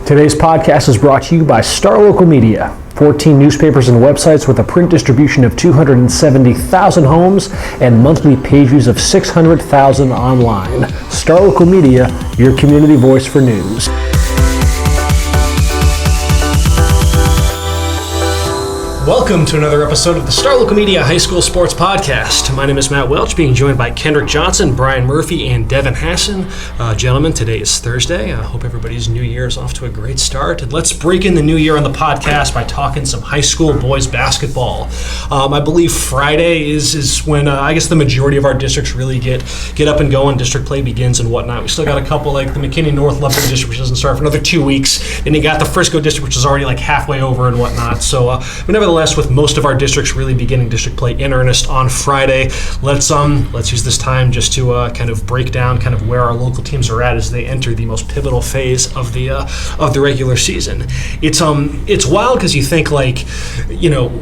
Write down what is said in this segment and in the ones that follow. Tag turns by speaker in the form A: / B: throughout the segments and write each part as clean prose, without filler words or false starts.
A: Today's podcast is brought to you by Star Local Media. 14 newspapers and websites with a print distribution of 270,000 homes and monthly page views of 600,000 online. Star Local Media, your community voice for news. Welcome to another episode of the Star Local Media High School Sports Podcast. My name is Matt Welch, being joined by Kendrick Johnson, Bryan Murphy, and Devin Hasson. Gentlemen, today is Thursday. I hope everybody's new year is off to a great start. And let's break in the new year on the podcast by talking some high school boys basketball. I believe Friday is when I guess the majority of our districts really get up and going. District play begins and whatnot. We still got a couple like the McKinney North Level district, which doesn't start for another 2 weeks. And you got the Frisco district, which is already like halfway over and whatnot. So nevertheless, with most of our districts really beginning district play in earnest on Friday, let's use this time just to kind of break down kind of where our local teams are at as they enter the most pivotal phase of the regular season. It's wild because you think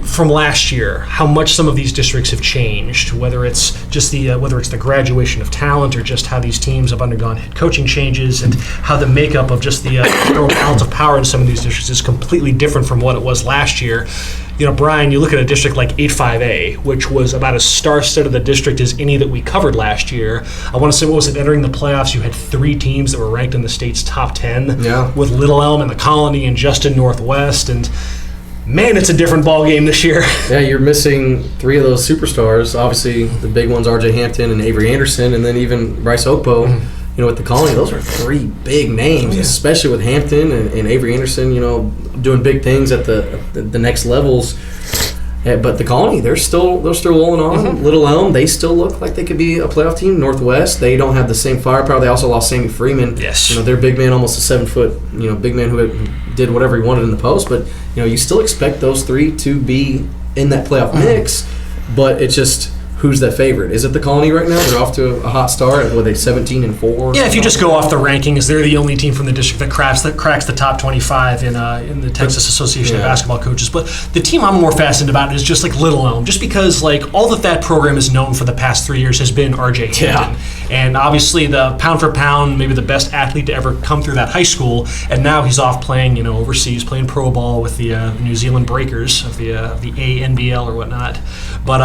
A: from last year how much some of these districts have changed, whether it's just whether it's the graduation of talent or just how these teams have undergone head coaching changes and how the makeup of just the balance of power in some of these districts is completely different from what it was last year. Bryan, you look at a district like 8-5A, which was about as star-studded a district as any that we covered last year. I want to say, what was it, entering the playoffs, you had 3 teams that were ranked in the state's top 10, with Little Elm and the Colony and Justin Northwest, and man, it's a different ball game this year. Yeah,
B: you're missing 3 of those superstars. Obviously, the big ones, R.J. Hampton and Avery Anderson, and then even Bryce Okpo. With the Colony, those are 3 big names, especially with Hampton and Avery Anderson, doing big things at the next levels. Yeah, but the Colony, they're still rolling on. Little Elm, they still look like they could be a playoff team. Northwest, they don't have the same firepower. They also lost Sammy Freeman.
A: Yes.
B: Their big man, almost a 7-foot, big man who did whatever he wanted in the post. But, you still expect those 3 to be in that playoff mix. But it's just, who's that favorite? Is it the Colony right now? They're off to a hot start with a 17-4.
A: Yeah, if you just go off the rankings, they're the only team from the district that cracks the top 25 in the Texas Association of Basketball Coaches. But the team I'm more fascinated about is just like Little Elm, just because all that program is known for the past 3 years has been R.J. Hampton. And obviously the pound for pound, maybe the best athlete to ever come through that high school. And now he's off playing, overseas, playing pro ball with the New Zealand Breakers of the ANBL or whatnot. But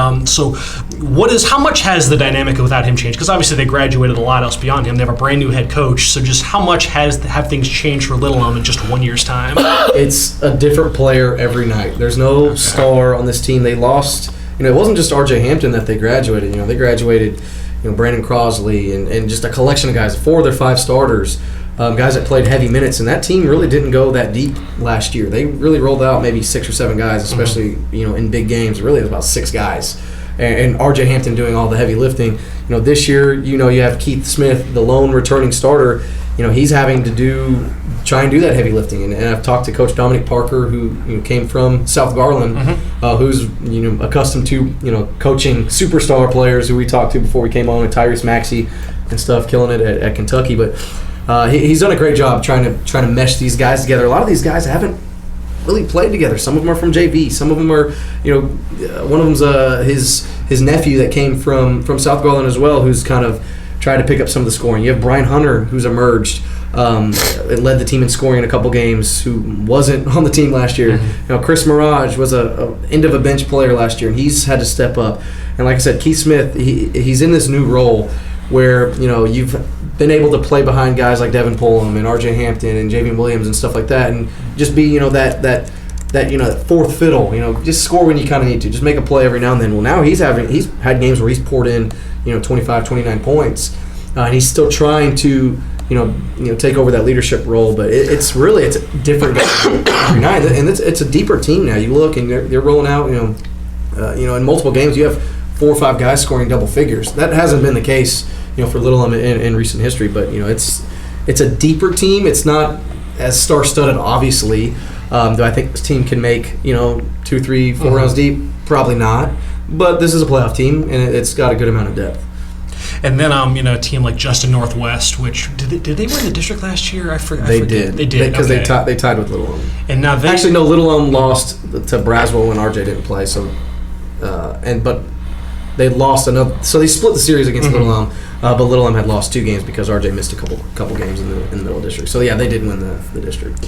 A: how much has the dynamic without him changed? Because obviously they graduated a lot else beyond him. They have a brand new head coach. So just how much have things changed for Little Elm in just 1 year's time?
B: It's a different player every night. There's no star on this team. They lost. It wasn't just R.J. Hampton that they graduated. They graduated, Brandon Crosley and just a collection of guys. 4 of their 5 starters, guys that played heavy minutes. And that team really didn't go that deep last year. They really rolled out maybe 6 or 7 guys, especially in big games. Really, it was about 6 guys. And R.J. Hampton doing all the heavy lifting. This year, you have Keith Smith, the lone returning starter. He's having to try and do that heavy lifting. And I've talked to Coach Dominic Parker, who came from South Garland, who's accustomed to coaching superstar players who we talked to before we came on, with Tyrese Maxey and stuff, killing it at Kentucky. But he's done a great job trying to mesh these guys together. A lot of these guys haven't really played together. Some of them are from JV. Some of them are, one of them's his nephew that came from South Garland as well, who's kind of tried to pick up some of the scoring. You have Brian Hunter, who's emerged, led the team in scoring in a couple games, who wasn't on the team last year. Chris Mirage was a end of a bench player last year, and he's had to step up. And like I said, Keith Smith, he's in this new role where you've been able to play behind guys like Devin Pullum and R.J. Hampton and Javian Williams and stuff like that, and just be that fourth fiddle. Just score when you kind of need to. Just make a play every now and then. Well, now he's had games where he's poured in 25, 29 points, and he's still trying to take over that leadership role. But it's a different game every night, and it's a deeper team now. You look and they're rolling out. In multiple games you have 4 or 5 guys scoring double figures. That hasn't been the case, for Little Elm in recent history. But it's a deeper team. It's not as star-studded, obviously. Do I think this team can make 2, 3, 4 rounds deep? Probably not. But this is a playoff team, and it's got a good amount of depth.
A: And then a team like Justin Northwest, which did they win the district last year? I forget.
B: They did because they tied with Little Elm.
A: And now
B: Little Elm lost to Braswell when RJ didn't play. So, but they lost another. So they split the series against Little Elm. but Little Elm had lost 2 games because RJ missed a couple games in the middle district. So yeah, they did win the district.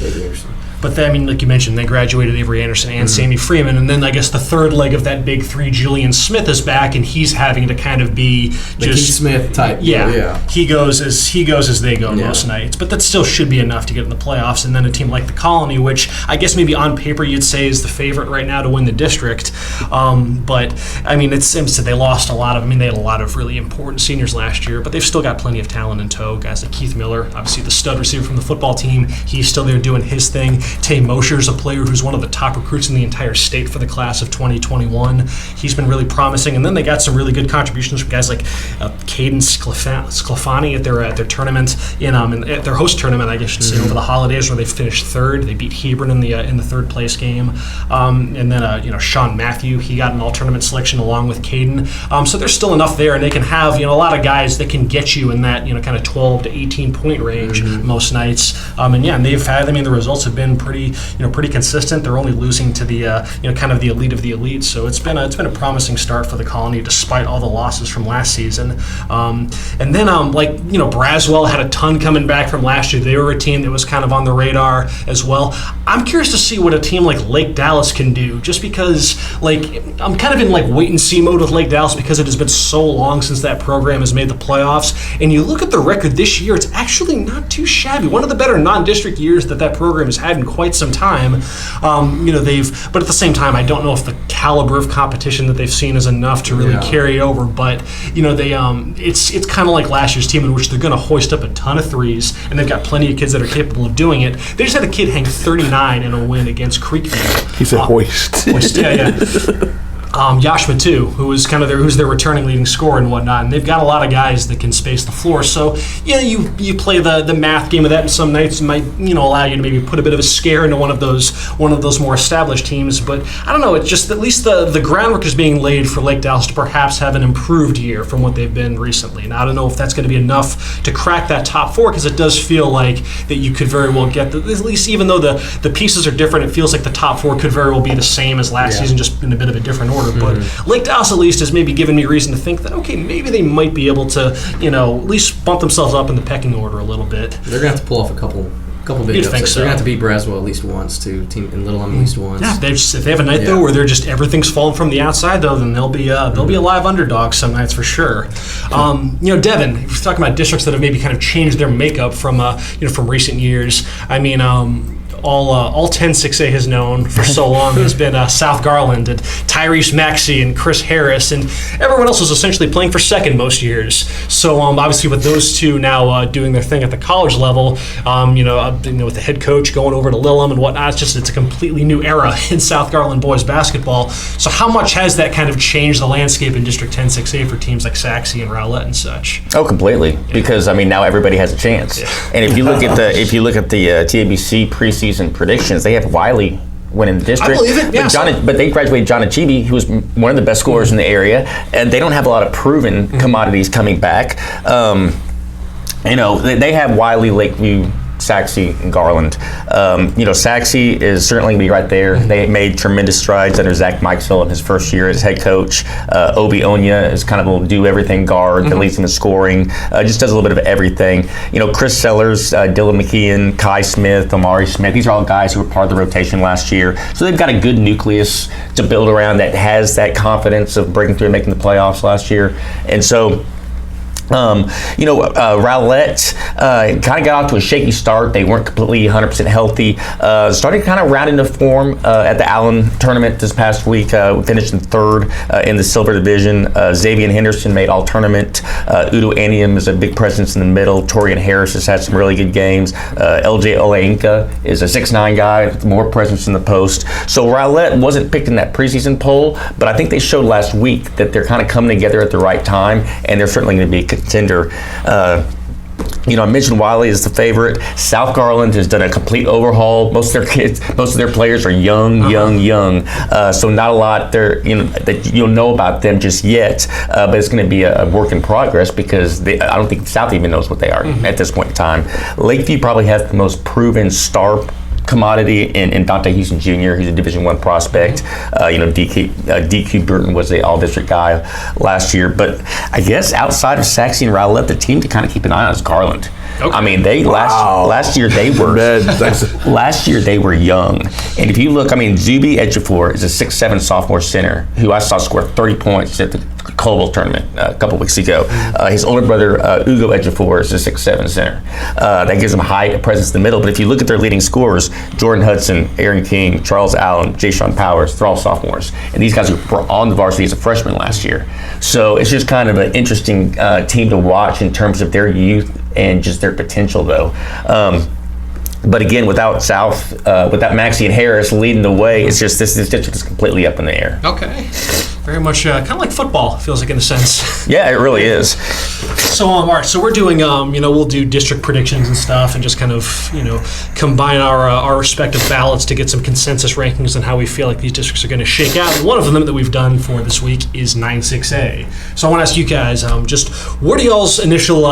A: But then, I mean, like you mentioned, they graduated Avery Anderson and Sammy Freeman, and then I guess the third leg of that big 3, Julian Smith is back, and he's having to kind of be just
B: the Keith Smith type.
A: Yeah. He goes as they go most nights, but that still should be enough to get in the playoffs. And then a team like the Colony, which I guess maybe on paper you'd say is the favorite right now to win the district, but I mean, they lost a lot of. I mean, they had a lot of really important seniors last year, but they've still got plenty of talent in tow. Guys like Keith Miller, obviously the stud receiver from the football team, he's still there doing his thing. Tay Mosher's a player who's one of the top recruits in the entire state for the class of 2021. He's been really promising. And then they got some really good contributions from guys like Caden Sclafani at their tournament at their host tournament, I guess you should say, over the holidays, where they finished third. They beat Hebron in the third place game. And then Sean Matthew, he got an all-tournament selection along with Caden. So there's still enough there, and they can have a lot of guys that can get you in that kind of 12 to 18 point range most nights. And they've had. I mean, the results have been pretty consistent. They're only losing to the kind of the elite of the elite. So it's been a promising start for the Colony despite all the losses from last season. And then Braswell had a ton coming back from last year. They were a team that was kind of on the radar as well. I'm curious to see what a team like Lake Dallas can do, just because I'm kind of in wait and see mode with Lake Dallas because it has been so long since that program has made the playoffs. And you look at the record this year, it's actually not too shabby. One of the better non-district years that program has had in quite some time. But at the same time, I don't know if the caliber of competition that they've seen is enough to really carry over. But it's kind of like last year's team, in which they're going to hoist up a ton of threes, and they've got plenty of kids that are capable of doing it. They just had a kid hang 39 in a win against Creekview.
C: He said hoist.
A: Yeah. Yash Matu, who's their returning leading scorer and whatnot, and they've got a lot of guys that can space the floor. So you play the math game of that, and some nights might allow you to maybe put a bit of a scare into one of those more established teams. But I don't know. It's just at least the groundwork is being laid for Lake Dallas to perhaps have an improved year from what they've been recently. And I don't know if that's going to be enough to crack that top 4, because it does feel like that you could very well get at least, even though the pieces are different, it feels like the top 4 could very well be the same as last season, just in a bit of a different order. But Lake Dallas at least has maybe given me reason to think that, okay, maybe they might be able to, at least bump themselves up in the pecking order a little bit.
B: They're going to have to pull off a couple big upsets. So. They're going to have to beat Braswell at least once, too. Team in Little Elm at least once.
A: Yeah, if they have a night though where they're just everything's falling from the outside though, then they'll be a live underdog some nights for sure. Devin, if we're talking about districts that have maybe kind of changed their makeup from recent years. I mean, all 10 6A has known for so long has been South Garland and Tyrese Maxey and Chris Harris, and everyone else was essentially playing for second most years. So obviously with those two now doing their thing at the college level, with the head coach going over to Little Elm and whatnot, it's a completely new era in South Garland boys basketball. So how much has that kind of changed the landscape in District 10 6A for teams like Saxe and Rowlett and such?
D: Oh, completely. Because now everybody has a chance. Yeah. And if you look at the TABC preseason predictions, they have Wiley winning the district.
A: I believe it. Yeah,
D: but they graduated John Achibi, who was one of the best scorers in the area, and they don't have a lot of proven commodities coming back. They have Wiley, Lakeview, Saxe, and Garland. Saxe is certainly going to be right there. They made tremendous strides under Zach Mikesville in his first year as head coach. Obi Onya is kind of a do-everything guard that leads them in scoring. Just does a little bit of everything. Chris Sellers, Dylan McKeon, Kai Smith, Amari Smith, these are all guys who were part of the rotation last year. So they've got a good nucleus to build around that has that confidence of breaking through and making the playoffs last year. And so Rowlett kind of got off to a shaky start. They weren't completely 100% healthy. Started kind of rounding the form at the Allen tournament this past week. We finished in third in the silver division. Xavier Henderson made all tournament. Udo Anium is a big presence in the middle. Torian Harris has had some really good games. LJ Oleinka is a 6'9" guy with more presence in the post. So Rowlett wasn't picked in that preseason poll, but I think they showed last week that they're kind of coming together at the right time, and they're certainly going to be contender. I mentioned Wiley is the favorite. South Garland has done a complete overhaul. Most of their players are young. So not a lot there, that you'll know about them just yet. But it's going to be a work in progress because I don't think South even knows what they are at this point in time. Lakeview probably has the most proven star commodity in Dante Houston Jr. He's a Division I prospect. DQ Burton was the all-district guy last year. But I guess outside of Saxey and Rowlett, the team to kind of keep an eye on is Garland. Okay. I mean, last year they were young, and if you look, I mean, Zuby Ejiofor is a 6'7" sophomore center who I saw score 30 points at the Colville tournament a couple weeks ago. His older brother Ugo Ejiofor is a 6'7" center. That gives him height, a presence in the middle. But if you look at their leading scorers, Jordan Hudson, Aaron King, Charles Allen, Jay-Sean Powers, they're all sophomores, and these guys were on the varsity as a freshman last year. So it's just kind of an interesting team to watch in terms of their youth and just their potential, though. But again, without Maxey and Harris leading the way, it's just this district is completely up in the air.
A: Okay. Very much kind of like football, feels like, in a sense.
D: Yeah, it really is.
A: So, all right, so we're doing, we'll do district predictions and stuff and just kind of, combine our respective ballots to get some consensus rankings on how we feel like these districts are going to shake out. And one of them that we've done for this week is 9-6A. So I want to ask you guys, just what are y'all's initial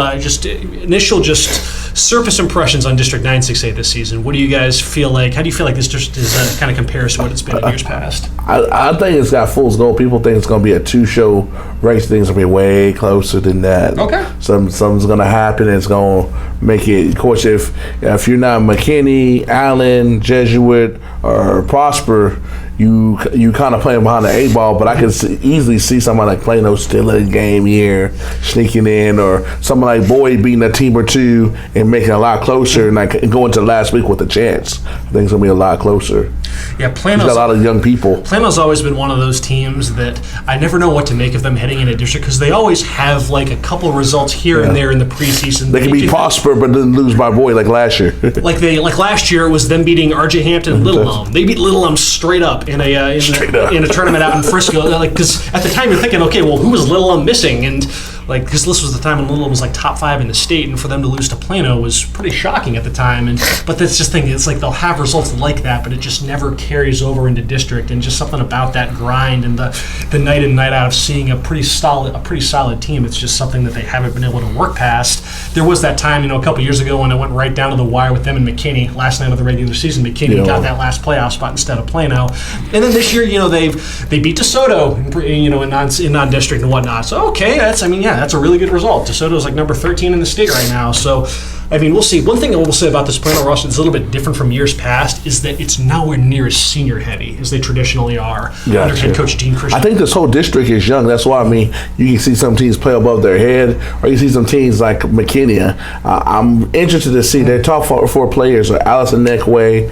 A: surface impressions on District 9-6A this season? What do you guys feel like? How do you feel like this district is kind of compares to what it's been in years past?
C: I think it's got fool's gold. People think it's going to be a 2-show race. Things will be way closer than that.
A: Okay.
C: Something's going to happen. It's going to make it. Of course, if you're not McKinney, Allen, Jesuit, or Prosper, you kind of playing behind the 8 ball. But I can easily see somebody like Plano still in the game here, sneaking in, or someone like Boyd beating a team or two and making it a lot closer, and going to last week with a chance. I think it's going to be a lot closer.
A: Yeah, Plano's
C: got a lot of young people.
A: Plano's always been one of those teams that I never know what to make of them heading into district, because they always have like a couple results here and there in the preseason.
C: They can be Prosper, but then lose by Boyd like last year. like
A: last year, it was them beating RJ Hampton and Little Elm. They beat Little Elm straight up in a tournament out in Frisco. Because at the time you're thinking, okay, well, who was Little Elm missing? And because this was the time when Little Elm was like top 5 in the state, and for them to lose to Plano was pretty shocking at the time. But that's just thinking, it's like they'll have results like that, but it just never carries over into district. And just something about that grind and the night in, night out of seeing a pretty solid team. It's just something that they haven't been able to work past. There was that time, a couple years ago when it went right down to the wire with them and McKinney last night of the regular season. McKinney got that last playoff spot instead of Plano. And then this year, they beat DeSoto, in non-district and whatnot. So okay, that's a really good result. DeSoto is like number 13 in the state right now. So, we'll see. One thing I will say about this Plano roster that's a little bit different from years past is that it's nowhere near as senior heavy as they traditionally are under head coach Dean Christian.
C: I think this whole district is young. That's why, you can see some teams play above their head, or you see some teams like McKinney. I'm interested to see their top four players are Allison Neckway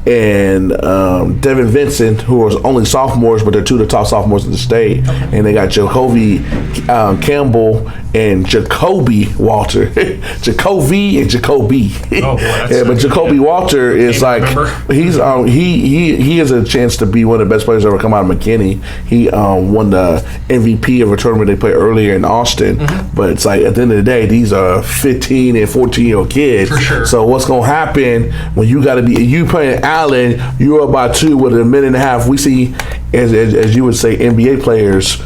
C: and Devin Vincent, who are only sophomores, but they're two of the top sophomores in the state. Okay. And they got Jacoby Campbell and Jacoby Walter. Jacoby and Jacoby.
A: Oh boy,
C: but Jacoby Walter is he has a chance to be one of the best players ever come out of McKinney. He won the MVP of a tournament they played earlier in Austin. Mm-hmm. But it's like at the end of the day, these are 15 and 14-year-old kids.
A: For sure.
C: So what's gonna happen when you playing Allen, you're up by 2 with a minute and a half. We see, as you would say, NBA players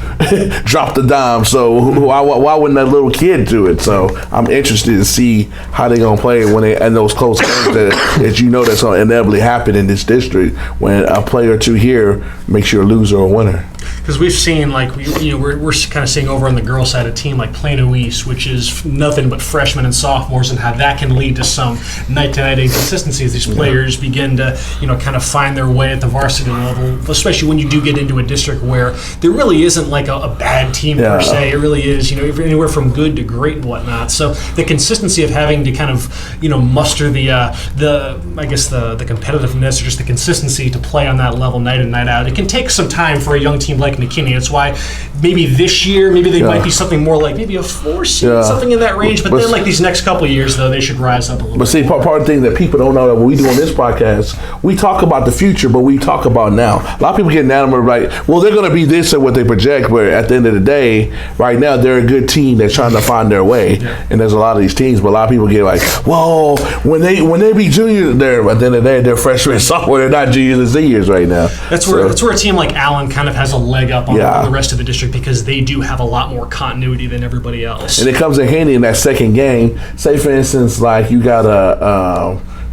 C: drop the dime. So why wouldn't that little kid do it? So I'm interested to see how they're gonna play when they in those close games that that's gonna inevitably happen in this district when a player or two here makes you a loser or a winner.
A: Because we've seen, we're kind of seeing over on the girls' side a team like Plano East, which is nothing but freshmen and sophomores, and how that can lead to some night-to-night inconsistency as these players begin to, kind of find their way at the varsity level, especially when you do get into a district where there really isn't like a bad team per se. It really is, anywhere from good to great and whatnot. So the consistency of having to kind of, muster the competitiveness or just the consistency to play on that level night in, night out, it can take some time for a young team like McKinney. That's why maybe this year, they might be something more like maybe a 4 seed, something in that range. But then, these next couple of years, though, they should rise up a little bit.
C: But see, part of the thing that people don't know that when we do on this podcast, we talk about the future, but we talk about now. A lot of people get enamored, well, they're going to be this and what they project, but at the end of the day, right now, they're a good team that's trying to find their way. Yeah. And there's a lot of these teams, but a lot of people get well, when they be juniors, they're at the end of the day, they're freshmen and sophomore. They're not juniors and seniors right now.
A: That's where a team like Allen kind of has a leg up on the rest of the district, because they do have a lot more continuity than everybody else.
C: And it comes in handy in that second game. Say, for instance, you got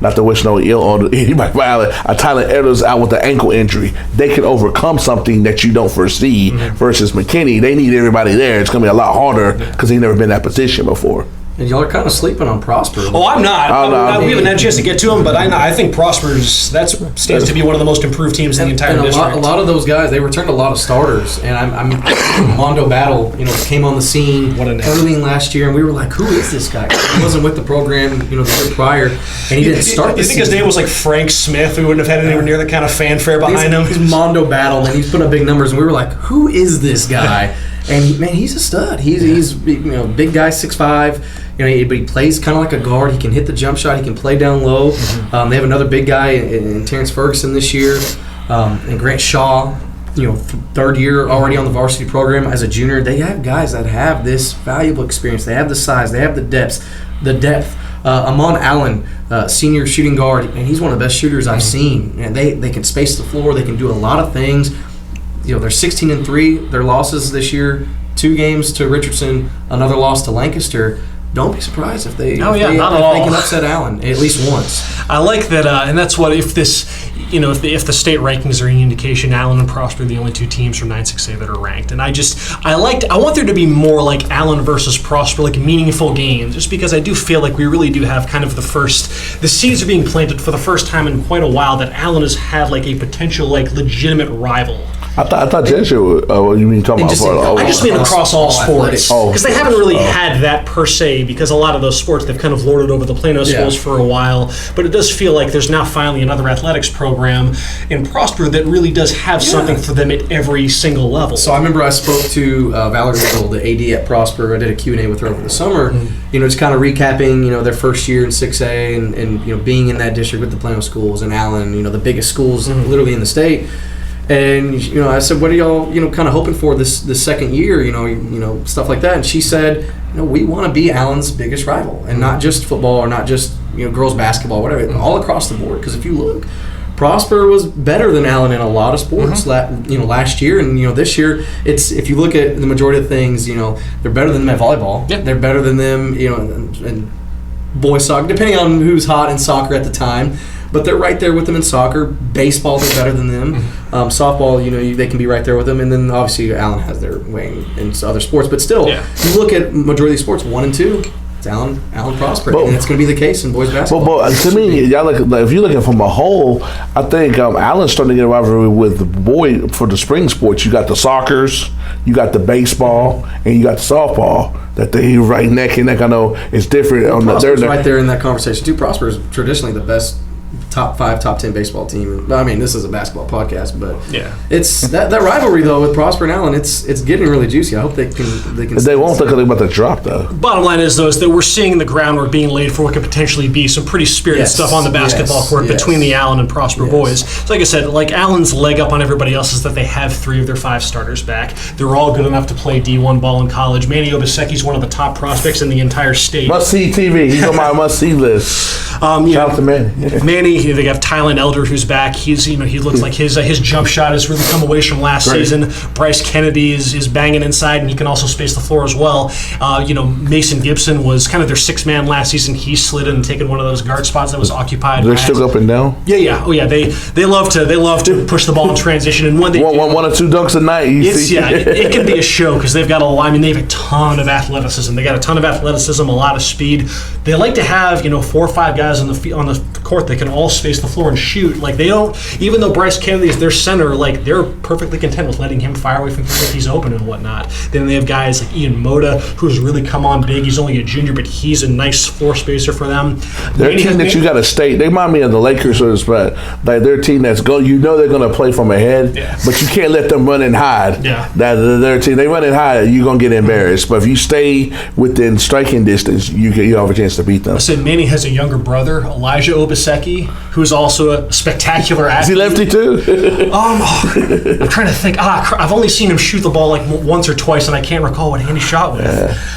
C: not to wish no ill on anybody, a Tyler Edwards out with an ankle injury, they can overcome something that you don't foresee. Versus McKinney, they need everybody there. It's going to be a lot harder because he's never been in that position before.
B: And y'all are kind of sleeping on Prosper.
A: Oh, I'm not. We haven't had a chance to get to him, but I think Prosper's stands to be one of the most improved teams in the entire district.
B: A lot of those guys, they returned a lot of starters, and I'm Mondo Battle, came on the scene early in last year, and we were like, who is this guy? He wasn't with the program, the year prior, and he didn't start.
A: You think his name was like Frank Smith? We wouldn't have had anywhere near the kind of fanfare behind him.
B: He's Mondo Battle, and he's putting up big numbers, and we were like, who is this guy? And he's a stud. He's big guy, 6'5". But he plays kind of like a guard. He can hit the jump shot. He can play down low. They have another big guy in Terrence Ferguson this year, and Grant Shaw. Third year already on the varsity program as a junior. They have guys that have this valuable experience. They have the size. They have the depth. Amon Allen, senior shooting guard, and he's one of the best shooters I've seen. And they can space the floor. They can do a lot of things. They're 16-3. Their losses this year: 2 games to Richardson, another loss to Lancaster. Don't be surprised if they can upset Allen at least once.
A: I like that, and that's what if this. If the state rankings are any indication, Allen and Prosper are the only 2 teams from 9-6A that are ranked. And I want there to be more like Allen versus Prosper, like meaningful games, just because I do feel like we really do have kind of the seeds are being planted for the first time in quite a while that Allen has had like a potential like legitimate rival.
C: I thought Jesuit. You mean talking about?
A: I just mean across all sports because they haven't really had that per se. Because a lot of those sports they've kind of lorded over the Plano schools for a while. But it does feel like there's now finally another athletics program in Prosper that really does have something for them at every single level.
B: So I remember I spoke to Valerie Riddle, the AD at Prosper. I did a Q&A with her over the summer. Just kind of recapping, their first year in 6A and being in that district with the Plano schools and Allen, the biggest schools literally in the state. And I said, what are y'all kind of hoping for this second year? Stuff like that. And she said, we want to be Allen's biggest rival, and not just football or not just girls basketball, whatever, all across the board. Because if you look, Prosper was better than Allen in a lot of sports. Last year and this year, it's if you look at the majority of things, they're better than them at volleyball. Yep. They're better than them, in boys soccer, depending on who's hot in soccer at the time. But they're right there with them in soccer. Baseball, they're better than them. Softball, they can be right there with them. And then obviously Allen has their way in other sports. But still, you look at majority of sports, 1 and 2, it's Allen Prosper. And it's going to be the case in boys basketball.
C: But to me, y'all if you're looking from a whole, I think Allen's starting to get a rivalry with the boy for the spring sports. You got the soccers, you got the baseball, and you got the softball. That they right neck and neck. I know it's different.
B: Prosper's right there in that conversation too. Prosper is traditionally the best top 5, top 10 baseball team. I mean, this is a basketball podcast, but it's that rivalry though with Prosper and Allen. It's getting really juicy. I hope they can.
C: They won't think they're about to drop though.
A: Bottom line is that we're seeing the groundwork being laid for what could potentially be some pretty spirited stuff on the basketball court between the Allen and Prosper boys. So like I said, like Allen's leg up on everybody else is that they have 3 of their 5 starters back. They're all good enough to play D1 ball in college. Manny Obiseki's one of the top prospects in the entire state.
C: Must see TV. He's on my must see list. Shout out to Manny.
A: Manny. They have Tylen Elder who's back. He's he looks like his jump shot has really come away from last season. Bryce Kennedy is banging inside and he can also space the floor as well. Mason Gibson was kind of their 6th man last season. He slid in and taken one of those guard spots that was occupied.
C: They're still up and down.
A: Yeah. Oh yeah. They love to push the ball in transition and when they
C: one or 2 dunks a night.
A: It can be a show because they've got they have a ton of athleticism. They got a ton of athleticism, a lot of speed. They like to have 4 or 5 guys on the court that can all space the floor and shoot. Like they don't, even though Bryce Kennedy is their center, like they're perfectly content with letting him fire away from people if he's open and whatnot. Then they have guys like Ian Moda, who's really come on big. He's only a junior, but he's a nice floor spacer for them.
C: They're a team that you got to stay. They remind me of the Lakers, but like they're a team that's they're going to play from ahead, but you can't let them run and hide.
A: Yeah,
C: they're a team. They run and hide, you're going to get embarrassed. But if you stay within striking distance, you have a chance to beat them.
A: I said Manny has a younger brother, Elijah Obaseki. who's also a spectacular athlete.
C: Is he lefty too?
A: I'm trying to think. I've only seen him shoot the ball like once or twice, and I can't recall what hand he shot with.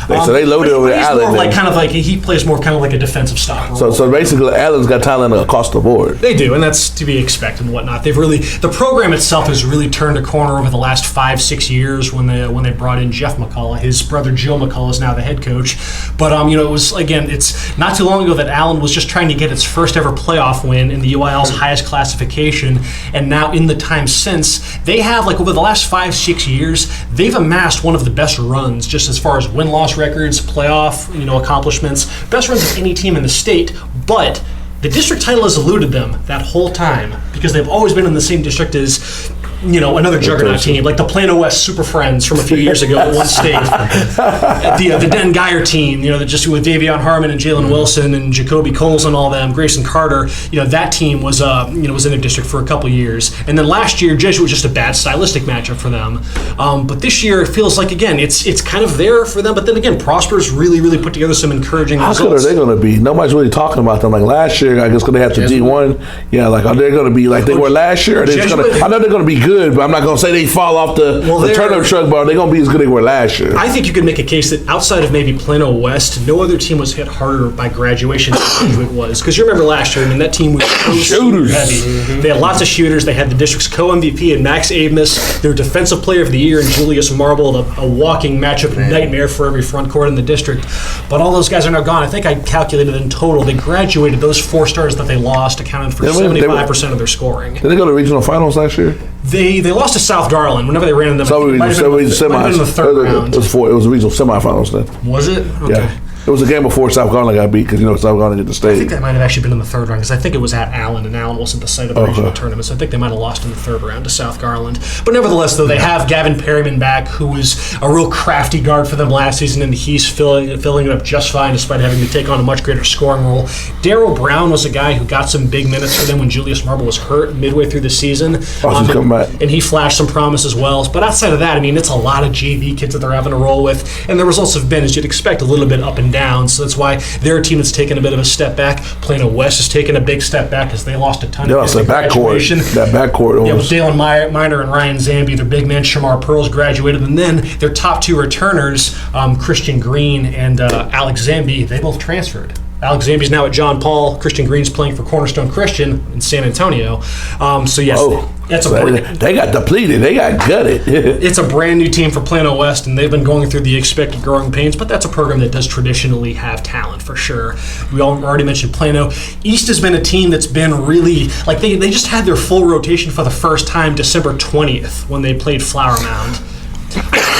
C: So they loaded over Allen.
A: He plays more kind of like a defensive stop.
C: So basically, Allen's got talent across the board.
A: They do, and that's to be expected and whatnot. The program itself has really turned a corner over the last 5-6 years when they brought in Jeff McCullough. His brother Joe McCullough is now the head coach. But it was, again, it's not too long ago that Allen was just trying to get its first ever playoff win in the UIL's highest classification, and now in the time since, they have, like, over the last 5-6 years, they've amassed one of the best runs just as far as win-loss records, playoff, accomplishments, best runs of any team in the state. But the district title has eluded them that whole time because they've always been in the same district as another juggernaut team, like the Plano West Super Friends from a few years ago at one state. The Den Geyer team, just with Davion Harmon and Jalen Wilson and Jacoby Coles and all them, Grayson Carter, that team was was in their district for a couple years. And then last year, Jesuit was just a bad stylistic matchup for them. But this year, it feels like, again, it's kind of there for them. But then again, Prosper's really, really put together some encouraging results.
C: How good are they going to be? Nobody's really talking about them. Like last year, I guess, because they had the D1. Yeah, like, are they going to be like they were last year? I know they're going to be good, but I'm not going to say they fall off the turnip truck, but are they going to be as good as they were last year?
A: I think you could make a case that outside of maybe Plano West, no other team was hit harder by graduation than it was. Because you remember last year, that team was so shooters heavy. Mm-hmm. They had lots of shooters. They had the district's co-MVP and Max Avis, their defensive player of the year, and Julius Marble, a walking matchup nightmare for every front court in the district. But all those guys are now gone. I think I calculated in total, they graduated those 4 stars that they lost, accounted for 75% of their scoring.
C: Did they go to regional finals last year?
A: They lost to South Garland whenever they ran in them.
C: It might have been in the third round. It was regional semifinals then.
A: Was it? Okay.
C: Yeah. It was a game before South Garland got beat because South Garland hit the state.
A: I think that might have actually been in the third round because I think it was at Allen, and Allen wasn't the site of the regional tournament, so I think they might have lost in the third round to South Garland. But nevertheless, though, they have Gavin Perryman back, who was a real crafty guard for them last season, and he's filling it up just fine despite having to take on a much greater scoring role. Darryl Brown was a guy who got some big minutes for them when Julius Marble was hurt midway through the season. And he flashed some promise as well. But outside of that, it's a lot of JV kids that they're having to roll with, and the results have been, as you'd expect, a little bit up and down. So that's why they're a team that's taken a bit of a step back. Plano West has taken a big step back because they lost a ton of graduation. That backcourt.
C: Yeah,
A: with Dalen Miner and Ryan Zambi, their big man Shamar Pearls graduated, and then their top 2 returners, Christian Green and Alex Zambi, they both transferred. Alex Zambi's now at John Paul. Christian Green's playing for Cornerstone Christian in San Antonio.
C: They got depleted. They got gutted.
A: It's a brand new team for Plano West, and they've been going through the expected growing pains, but that's a program that does traditionally have talent for sure. We already mentioned Plano. East has been a team that's been really, like, they just had their full rotation for the first time December 20th when they played Flower Mound.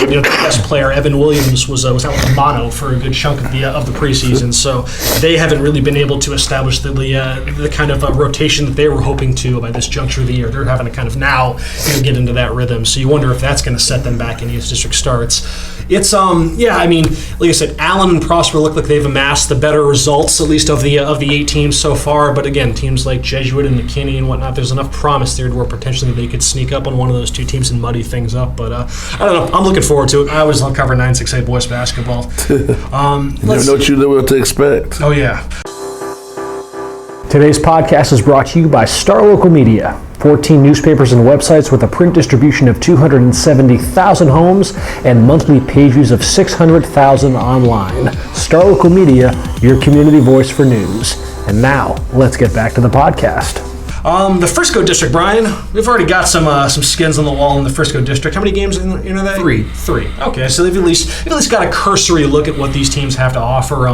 A: The best player, Evan Williams, was out with mono for a good chunk of the preseason. So they haven't really been able to establish the kind of rotation that they were hoping to by this juncture of the year. They're having to kind of now get into that rhythm. So you wonder if that's going to set them back in as district starts. It's like I said, Allen and Prosper look like they've amassed the better results, at least of the 8 teams so far. But again, teams like Jesuit and McKinney and whatnot, there's enough promise there where potentially they could sneak up on one of those 2 teams and muddy things up. But I don't know. I'm looking forward to it. I always love covering 968 boys basketball.
C: You never know what to expect.
A: Oh, yeah.
E: Today's podcast is brought to you by Star Local Media. 14 newspapers and websites with a print distribution of 270,000 homes and monthly page views of 600,000 online. Star Local Media, your community voice for news. And now, let's get back to the podcast.
A: The Frisco district, Bryan. We've already got some skins on the wall in the Frisco district. How many games in that?
B: 3.
A: 3. Okay, so they've at least got a cursory look at what these teams have to offer.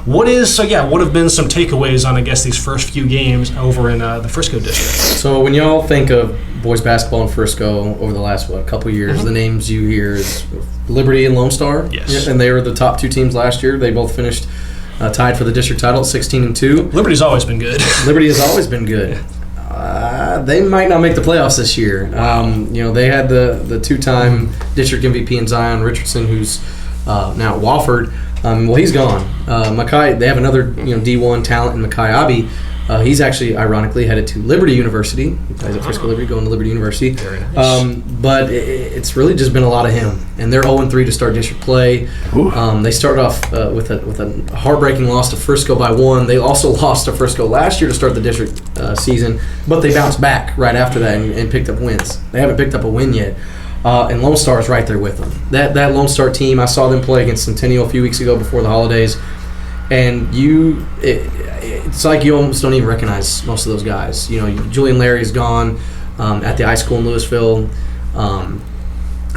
A: What have been some takeaways on, I guess, these first few games over in the Frisco district?
B: So when y'all think of boys basketball in Frisco over the last couple of years, the names you hear is Liberty and Lone Star.
A: Yes,
B: and they were the top 2 teams last year. They both finished tied for the district title at 16-2.
A: Liberty's always been good.
B: Liberty has always been good. They might not make the playoffs this year. They had the 2-time district MVP in Zion Richardson, who's now at Wofford. He's gone. Mackay, they have another D1 talent in Mackay Abbey, He's actually, ironically, headed to Liberty University. He plays at Frisco Liberty, going to Liberty University.
A: Very nice.
B: But it's really just been a lot of him. And they're 0-3 to start district play. They started off with a heartbreaking loss to Frisco by 1. They also lost to Frisco last year to start the district season, but they bounced back right after that and picked up wins. They haven't picked up a win yet. And Lone Star is right there with them. That Lone Star team, I saw them play against Centennial a few weeks ago before the holidays. And it's like you almost don't even recognize most of those guys. Julian Larry's gone at the high school in Lewisville.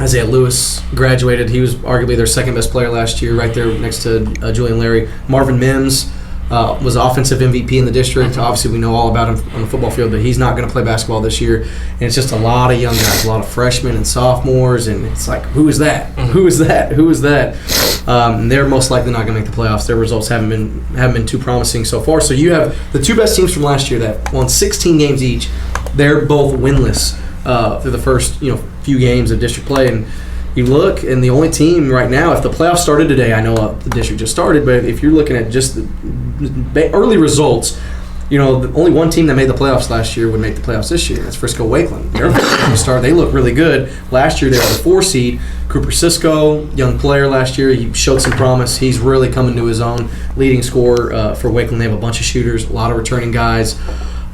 B: Isaiah Lewis graduated. He was arguably their second best player last year, right there next to Julian Larry. Marvin Mims was offensive MVP in the district. Obviously, we know all about him on the football field, but he's not going to play basketball this year. And it's just a lot of young guys, a lot of freshmen and sophomores, and it's like, who is that? Who is that? Who is that? They're most likely not going to make the playoffs. Their results haven't been too promising so far. So you have the two best teams from last year that won 16 games each. They're both winless through the first few games of district play, and you look, and the only team right now, if the playoffs started today, I know the district just started, but if you're looking at just the early results, the only one team that made the playoffs last year would make the playoffs this year. That's Frisco Wakeland. They're going to start. They look really good. Last year they were the 4 seed. Cooper Cisco, young player last year, he showed some promise. He's really coming to his own. Leading scorer for Wakeland. They have a bunch of shooters, a lot of returning guys.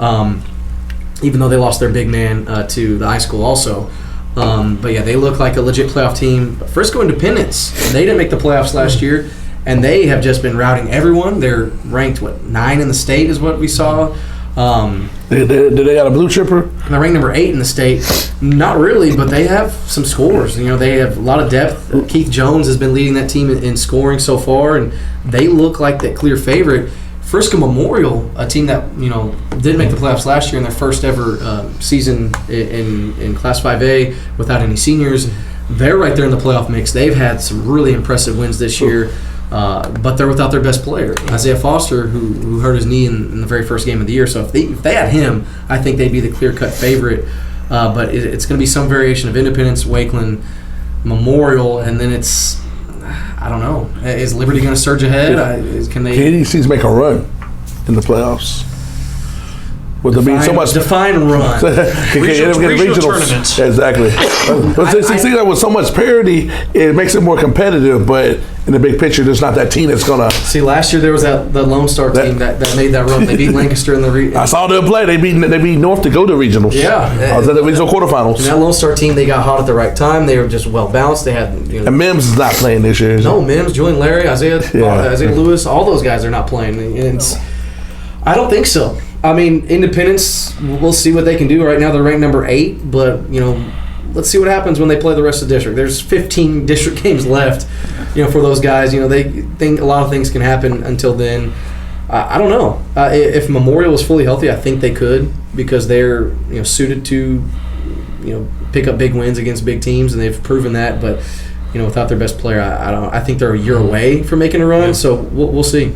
B: Even though they lost their big man to the high school also. But yeah, they look like a legit playoff team. Frisco Independence, they didn't make the playoffs last year, and they have just been routing everyone. They're ranked 9 in the state is what we saw.
C: Did they got a blue chipper?
B: They're ranked number 8 in the state. Not really, but they have some scores. They have a lot of depth. Keith Jones has been leading that team in scoring so far, and they look like the clear favorite. Frisco Memorial, a team that didn't make the playoffs last year in their first ever season in Class 5A without any seniors, they're right there in the playoff mix. They've had some really impressive wins this year, but they're without their best player, Isaiah Foster, who hurt his knee in the very first game of the year. So if they had him, I think they'd be the clear-cut favorite. But it's going to be some variation of Independence, Wakeland, Memorial, and then it's. I don't know. Is Liberty going to surge ahead? Can they?
C: He needs to make a run in the playoffs. With there being so much
B: define run.
A: regional tournaments.
C: Exactly. With so much parity, it makes it more competitive. But in the big picture, there's not that team that's gonna.
B: See, last year there was the Lone Star team that made that run. They beat Lancaster in the.
C: I saw them play. They beat North to go to regionals.
B: Yeah,
C: I was at the regional quarterfinals.
B: And that Lone Star team, they got hot at the right time. They were just well balanced. They had.
C: And Mims is not playing this year.
B: No, Mims, Julian Larry, Isaiah Lewis, all those guys are not playing. And I don't think so. I mean, Independence, we'll see what they can do. Right now they're ranked number 8, but, let's see what happens when they play the rest of the district. There's 15 district games left, for those guys. They think a lot of things can happen until then. I don't know. If Memorial was fully healthy, I think they could because they're, suited to, pick up big wins against big teams, and they've proven that. But, without their best player, I think they're a year away from making a run, so we'll see.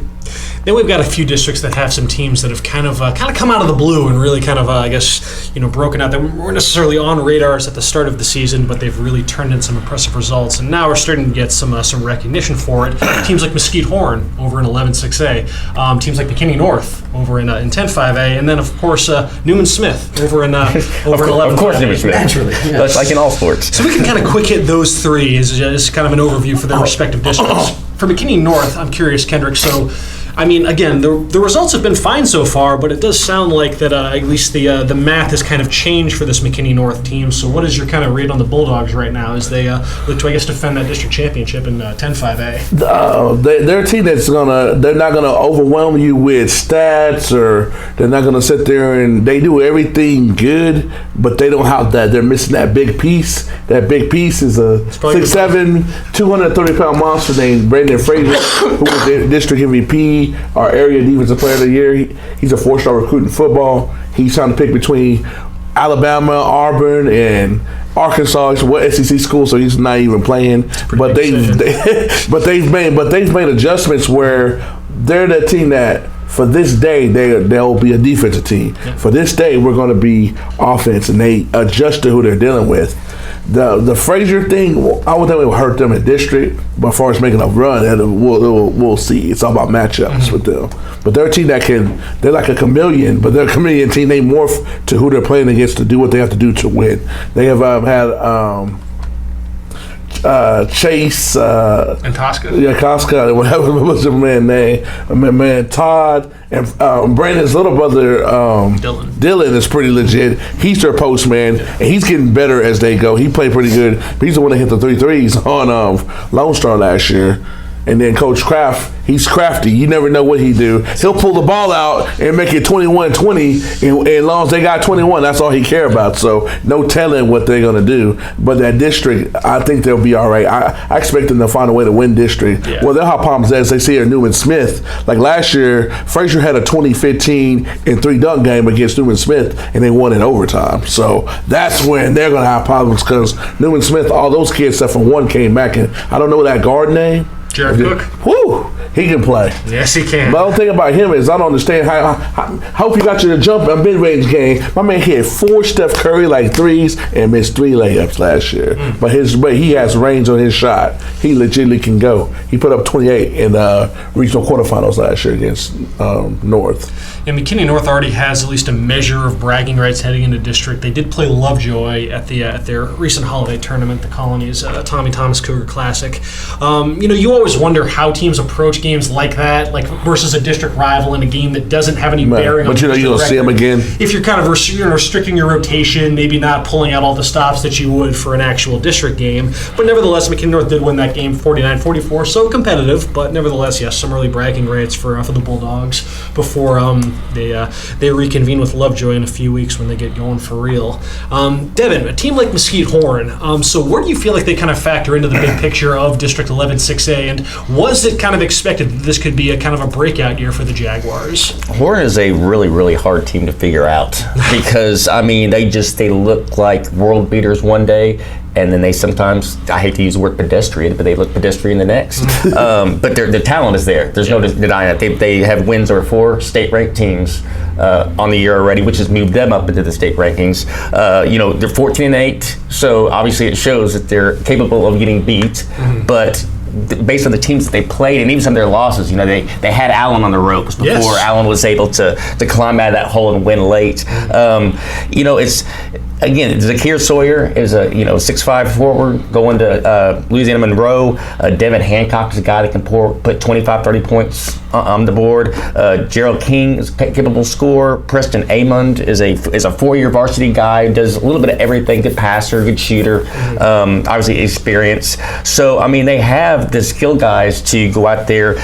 A: Then we've got a few districts that have some teams that have kind of come out of the blue and really kind of, broken out. That weren't necessarily on radars at the start of the season, but they've really turned in some impressive results. And now we're starting to get some recognition for it. Teams like Mesquite Horn over in 11-6A. Teams like McKinney North over in 10-5A. And then, of course, Newman Smith over in 11-5A.
D: Of course, Newman Smith.
B: Naturally. Yeah.
D: That's like in all sports.
A: So we can kind of quick hit those three as kind of an overview for their respective districts. For McKinney North, I'm curious, Kendrick, so I mean, again, the results have been fine so far, but it does sound like that at least the math has kind of changed for this McKinney North team. So what is your kind of read on the Bulldogs right now as they look to, I guess, defend that district championship in 10-5A?
C: They're a team they're not gonna overwhelm you with stats, or they're not gonna sit there and they do everything good, but they don't have that. They're missing that big piece. That big piece is a 6'7", 230-pound monster named Brandon Frazier, who was the district MVP. Our area defensive player of the year. He's a 4-star recruit in football. He's trying to pick between Alabama, Auburn, and Arkansas. It's what SEC school, so he's not even playing. But they've made adjustments where they're the team that for this day, they'll be a defensive team. Yeah. For this day, we're going to be offense, and they adjust to who they're dealing with. The Frazier thing, I would think it would hurt them in district, but as far as making a run, we'll see. It's all about matchups with them. But they're a team they're like a chameleon, but they're a chameleon team. They morph to who they're playing against to do what they have to do to win. They have had Chase
A: and Tosca.
C: Yeah, Tosca. Whatever was the man's name? Man, Todd and Brandon's little brother Dylan is pretty legit. He's their postman, and he's getting better as they go. He played pretty good. But he's the one that hit the 3 threes on Lone Star last year. And then Coach Kraft, he's crafty. You never know what he do. He'll pull the ball out and make it 21-20, and as long as they got 21, that's all he care about. So no telling what they're going to do. But that district, I think they'll be all right. I expect them to find a way to win district. Yeah. Well, they'll have problems as they see at Newman Smith. Like last year, Frazier had a 20-15 and 3-dunk game against Newman Smith, and they won in overtime. So that's when they're going to have problems because Newman Smith, all those kids except for one came back, and I don't know that guard name.
A: Jared Cook.
C: Woo! He can play.
A: Yes, he can.
C: But the thing about him is I don't understand how if you got you to jump a mid-range game. My man hit 4 Steph Curry like threes and missed 3 layups last year. But he has range on his shot. He legitimately can go. He put up 28 in regional quarterfinals last year against North.
A: And McKinney North already has at least a measure of bragging rights heading into district. They did play Lovejoy at their recent holiday tournament, the Colony's Tommy Thomas Cougar Classic. You always wonder how teams approach games like that, like versus a district rival in a game that doesn't have any bearing.
C: But
A: on
C: you don't see them again.
A: If you're kind of restricting your rotation, maybe not pulling out all the stops that you would for an actual district game. But nevertheless, McKinney North did win that game 49-44, so competitive. But nevertheless, yes, some early bragging rights for the Bulldogs before they reconvene with Lovejoy in a few weeks when they get going for real. Devin, a team like Mesquite Horn, so where do you feel like they kind of factor into the big picture of District 11 6A, and was it kind of expected that this could be a kind of a breakout year for the Jaguars?
D: Horn is a really, really hard team to figure out because, they look like world beaters one day, and then they sometimes, I hate to use the word pedestrian, but they look pedestrian the next. But their talent is there. There's no denying that. They have wins over 4 state-ranked teams on the year already, which has moved them up into the state rankings. They're 14-8, so obviously it shows that they're capable of getting beat. But based on the teams that they played and even some of their losses, they had Allen on the ropes before Allen was able to climb out of that hole and win late. Again, Zakir Sawyer is a 6'5" forward going to Louisiana Monroe. Devin Hancock is a guy that can put 25, 30 points on the board. Gerald King is a capable scorer. Preston Amond is a 4-year varsity guy, does a little bit of everything, good passer, good shooter, obviously experience. So, they have the skill guys to go out there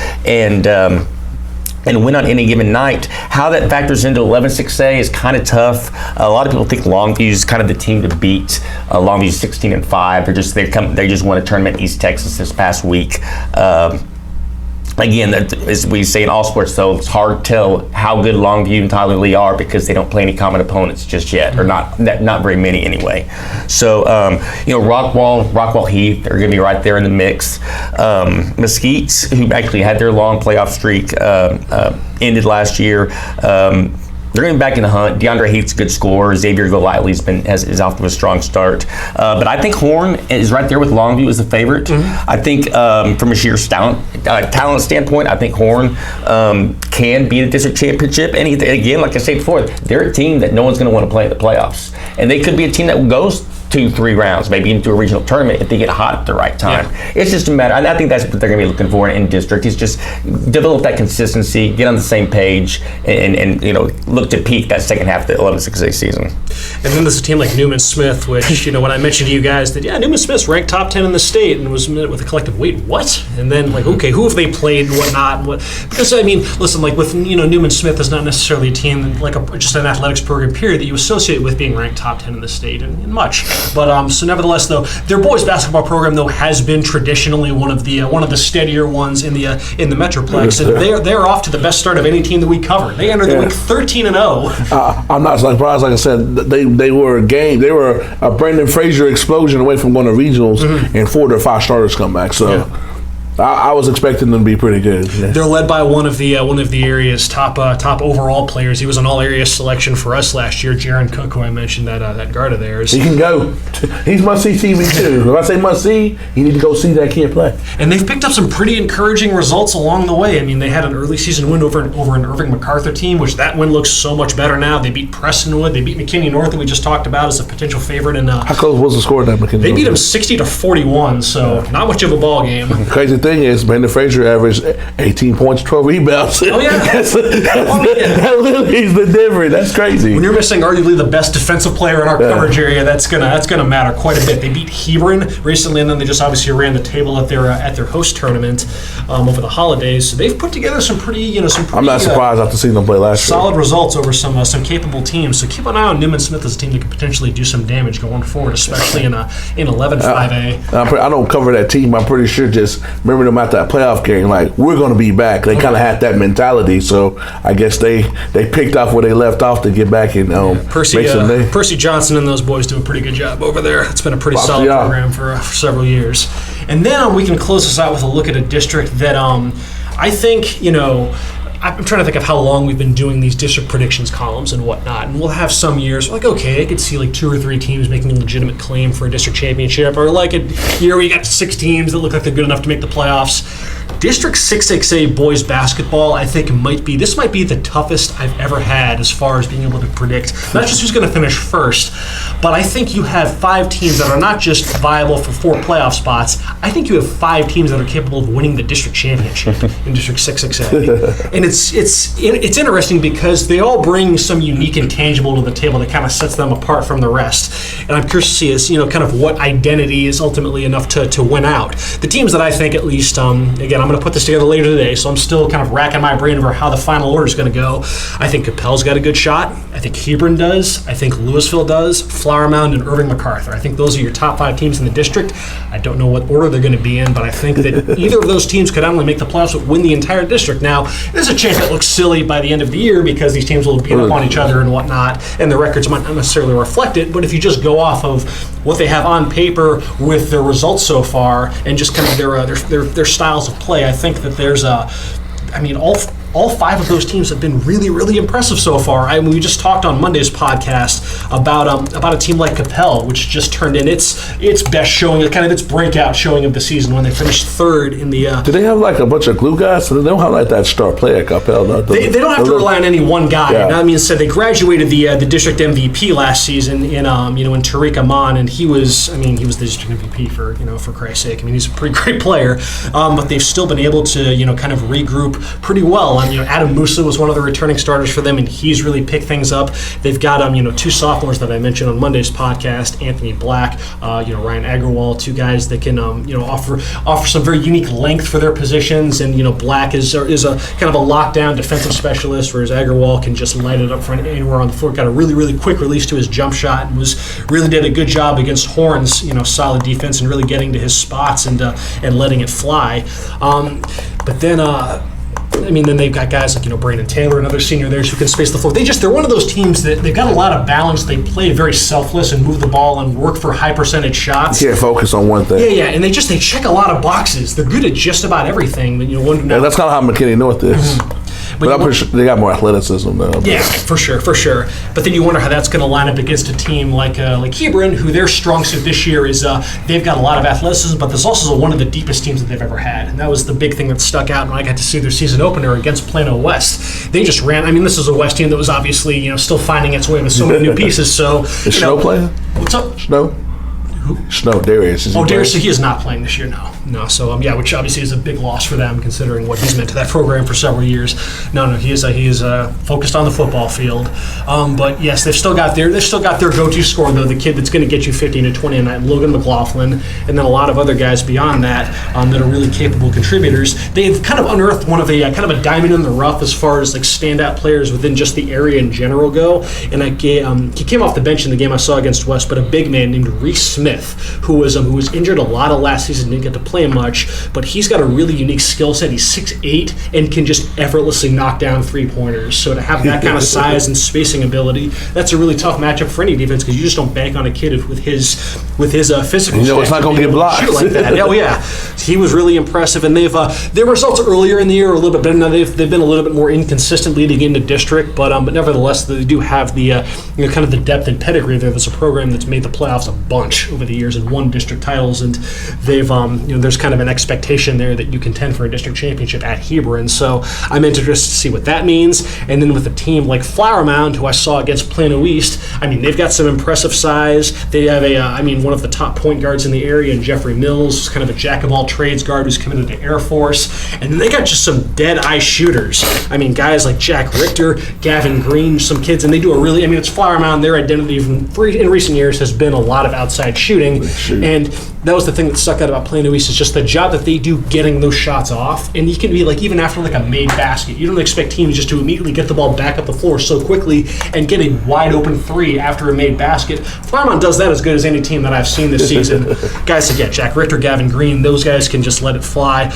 D: and win on any given night. How that factors into 11-6A is kind of tough. A lot of people think Longview is kind of the team to beat. Longview's 16-5. They just won a tournament in East Texas this past week. Again, as we say in all sports, though, it's hard to tell how good Longview and Tyler Lee are because they don't play any common opponents just yet, or not very many anyway. So, Rockwall Heath are going to be right there in the mix. Mesquite, who actually had their long playoff streak, ended last year. They're going back in the hunt. DeAndre Heath's a good scorer. Xavier Golightly is off to a strong start. But I think Horn is right there with Longview as the favorite. I think from a sheer talent standpoint, I think Horn can be the district championship. And again, like I said before, they're a team that no one's going to want to play in the playoffs. And they could be a team that goes 2-3 rounds, maybe into a regional tournament if they get hot at the right time. Yeah. It's just a matter, and I think that's what they're going to be looking for in district, is just develop that consistency, get on the same page, and look to peak that second half of the 11-6A season.
A: And then there's a team like Newman Smith, which, when I mentioned to you guys that, Newman Smith's ranked top 10 in the state and was met with a collective, wait, what? And then, okay, who have they played and whatnot? Because, listen, with, Newman Smith is not necessarily a team, just an athletics program, period, that you associate with being ranked top 10 in the state and much. But so nevertheless, though, their boys basketball program though has been traditionally one of the steadier ones in the Metroplex, and they're off to the best start of any team that we covered. They entered the week 13-0.
C: I'm not surprised. Like I said, they were a Brandon Frazier explosion away from going to regionals, and 4 of their 5 starters come back. So. Yeah. I was expecting them to be pretty good. Yeah.
A: They're led by one of the area's top overall players. He was an all-area selection for us last year, Jaron Cook, who I mentioned, that guard of theirs.
C: He can go. He's must-see TV too. If I say must-see, you need to go see that kid play.
A: And they've picked up some pretty encouraging results along the way. I mean, they had an early season win over an Irving MacArthur team, which that win looks so much better now. They beat Prestonwood. They beat McKinney North, that we just talked about as a potential favorite. And
C: how close was the score that McKinney?
A: They beat them 60-41, so not much of a ball game.
C: Crazy thing is, Brandon Frazier averaged 18 points, 12 rebounds.
A: Oh, yeah.
C: That literally is the difference. That's crazy.
A: When you're missing arguably the best defensive player in our coverage area, that's gonna matter quite a bit. They beat Hebron recently, and then they just obviously ran the table at their host tournament over the holidays. So they've put together some pretty
C: I'm not surprised after seeing them play last year.
A: Solid results over some capable teams. So keep an eye on Newman Smith as a team that could potentially do some damage going forward, especially in 11-5A.
C: I don't cover that team. I'm pretty sure just remember them at that playoff game, like, we're going to be back. They kind of had that mentality, so I guess they picked off where they left off to get back and
A: Percy Johnson and those boys do a pretty good job over there. It's been a pretty solid program for several years. And then we can close this out with a look at a district that I think, I'm trying to think of how long we've been doing these district predictions columns and whatnot, and we'll have some years like, okay, I could see like 2 or 3 teams making a legitimate claim for a district championship, or like a year where you got 6 teams that look like they're good enough to make the playoffs. District 6A boys basketball, I think, might be the toughest I've ever had as far as being able to predict not just who's going to finish first, but I think you have 5 teams that are not just viable for 4 playoff spots. I think you have 5 teams that are capable of winning the district championship in District 6A. And it's interesting because they all bring some unique intangible to the table that kind of sets them apart from the rest. And I'm curious to see is kind of what identity is ultimately enough to win out. The teams that I think at least, again, I'm going to put this together later today, so I'm still kind of racking my brain over how the final order is going to go. I think Capel's got a good shot. I think Hebron does. I think Lewisville does. Flower Mound and Irving MacArthur. I think those are your top 5 teams in the district. I don't know what order they're going to be in, but I think that either of those teams could not only make the playoffs but win the entire district. Now, there's a chance that looks silly by the end of the year because these teams will beat up on each other and whatnot, and the records might not necessarily reflect it, but if you just go off of what they have on paper with their results so far and just kind of their styles of play, I think that there's all 5 of those teams have been really, really impressive so far. We just talked on Monday's podcast about a team like Capel, which just turned in its best showing, kind of its breakout showing of the season when they finished 3rd in the.
C: Do they have like a bunch of glue guys? So they don't have like that star player Capel.
A: They don't have to rely on any one guy. Yeah. That being said, they graduated the district MVP last season in Tariq Aman, and he was the district MVP for Christ's sake. He's a pretty great player, but they've still been able to kind of regroup pretty well. Adam Musa was one of the returning starters for them, and he's really picked things up. They've got 2 sophomores that I mentioned on Monday's podcast, Anthony Black, Ryan Agarwal, 2 guys that can offer some very unique length for their positions. And Black is a kind of a lockdown defensive specialist, whereas Agarwal can just light it up from anywhere on the floor. Got a really, really quick release to his jump shot, and really did a good job against Horns. Solid defense and really getting to his spots and letting it fly. But then. Then they've got guys like, Brandon Taylor, another senior there, who can space the floor. They're one of those teams that they've got a lot of balance. They play very selfless and move the ball and work for high percentage shots.
C: You can't focus on one thing.
A: Yeah, and they check a lot of boxes. They're good at just about everything.
C: That's kind of how McKinney North is. Mm-hmm. But I'm pretty sure they got more athleticism though.
A: Yeah, for sure. But then you wonder how that's going to line up against a team like Hebron, who their strong suit this year is they've got a lot of athleticism, but this also is one of the deepest teams that they've ever had, and that was the big thing that stuck out when I got to see their season opener against Plano West. They just ran. This is a West team that was obviously still finding its way with so many new pieces. So
C: is Snow playing?
A: What's up?
C: Snow. Snow, Darius.
A: Darius, he is not playing this year, no. So, which obviously is a big loss for them, considering what he's meant to that program for several years. No, he is focused on the football field. But yes, they've still got their go-to scorer, though, the kid that's going to get you 15 to 20 a night, Logan McLaughlin, and then a lot of other guys beyond that that are really capable contributors. They've kind of unearthed one of a kind of a diamond in the rough as far as like standout players within just the area in general go. And he came off the bench in the game I saw against West, but a big man named Reese Smith. Smith, who was injured a lot of last season, didn't get to play much, but he's got a really unique skill set. He's 6'8" and can just effortlessly knock down three-pointers. So to have that kind of size and spacing ability, that's a really tough matchup for any defense because you just don't bank on a kid with his physical.
C: It's not going to get blocked.
A: Like that. Oh yeah, he was really impressive, and they've their results earlier in the year are a little bit better. Now they've been a little bit more inconsistent leading into district, but nevertheless they do have the kind of the depth and pedigree there. There's a program that's made the playoffs a bunch over the years and won district titles, and they've there's kind of an expectation there that you contend for a district championship at Hebron. So I'm interested to see what that means. And then with a team like Flower Mound, who I saw against Plano East, they've got some impressive size. They have one of the top point guards in the area, and Jeffrey Mills, who's kind of a jack-of-all-trades guard who's committed to Air Force. And then they got just some dead-eye shooters. Guys like Jack Richter, Gavin Green, some kids, and they do a really, it's Flower Mound. Their identity in recent years has been a lot of outside shooting. And that was the thing that stuck out about Plano East is just the job that they do getting those shots off. And you can be even after a made basket, you don't expect teams just to immediately get the ball back up the floor so quickly and get a wide open three after a made basket. Flower Mound does that as good as any team that I've seen this season. Guys like Jack Richter, Gavin Green, those guys can just let it fly.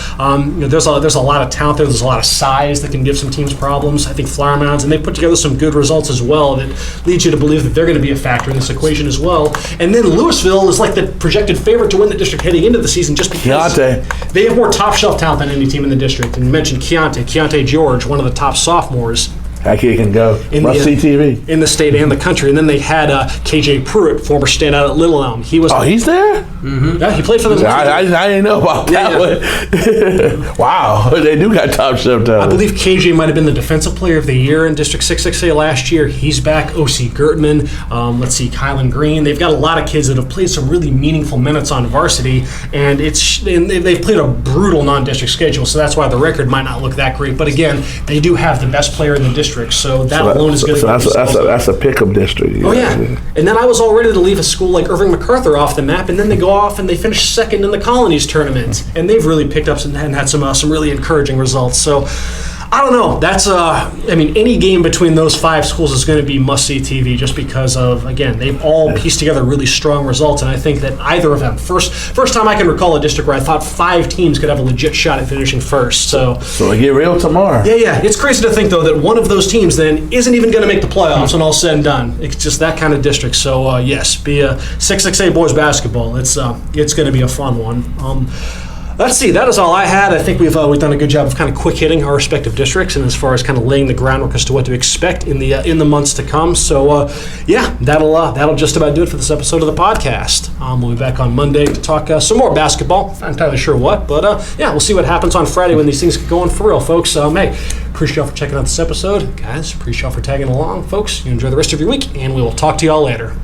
A: There's a lot of talent there. There's a lot of size that can give some teams problems. I think Flower Mounds, and they put together some good results as well that leads you to believe that they're going to be a factor in this equation as well. And then Lewisville is the projected favorite to win the district heading into the season just because they have more top shelf talent than any team in the district. And you mentioned Keontae George, one of the top sophomores.
C: That kid can go. Must see TV.
A: In the state and the country. And then they had KJ Pruitt, former standout at Little Elm. He's
C: there?
A: Mm-hmm. Yeah, he played for them.
C: I didn't know about that one. Wow, they do got top shelf talent.
A: I believe KJ might have been the defensive player of the year in District 6A last year. He's back. O.C. Gertman. Kylan Green. They've got a lot of kids that have played some really meaningful minutes on varsity, and they've played a brutal non-district schedule, so that's why the record might not look that great. But again, they do have the best player in the district. So that alone is going to
C: that's a pick-up district.
A: Oh, yeah. And then I was all ready to leave a school like Irving MacArthur off the map, and then they go off and they finish second in the Colonies tournament. And they've really picked up and had some really encouraging results. So I don't know. That's any game between those five schools is going to be must-see TV just because of, again, they've all pieced together really strong results, and I think that either of them, first time I can recall a district where I thought five teams could have a legit shot at finishing first. So
C: it get real tomorrow.
A: Yeah. It's crazy to think, though, that one of those teams then isn't even going to make the playoffs when all's said and done. It's just that kind of district. So, yes, be a 6A boys basketball. It's going to be a fun one. Let's see. That is all I had. I think we've done a good job of kind of quick hitting our respective districts, and as far as kind of laying the groundwork as to what to expect in the months to come. So that'll just about do it for this episode of the podcast. We'll be back on Monday to talk some more basketball. Not entirely sure what, but we'll see what happens on Friday when these things get going for real, folks. Appreciate y'all for checking out this episode, guys. Appreciate y'all for tagging along, folks. You enjoy the rest of your week, and we will talk to y'all later.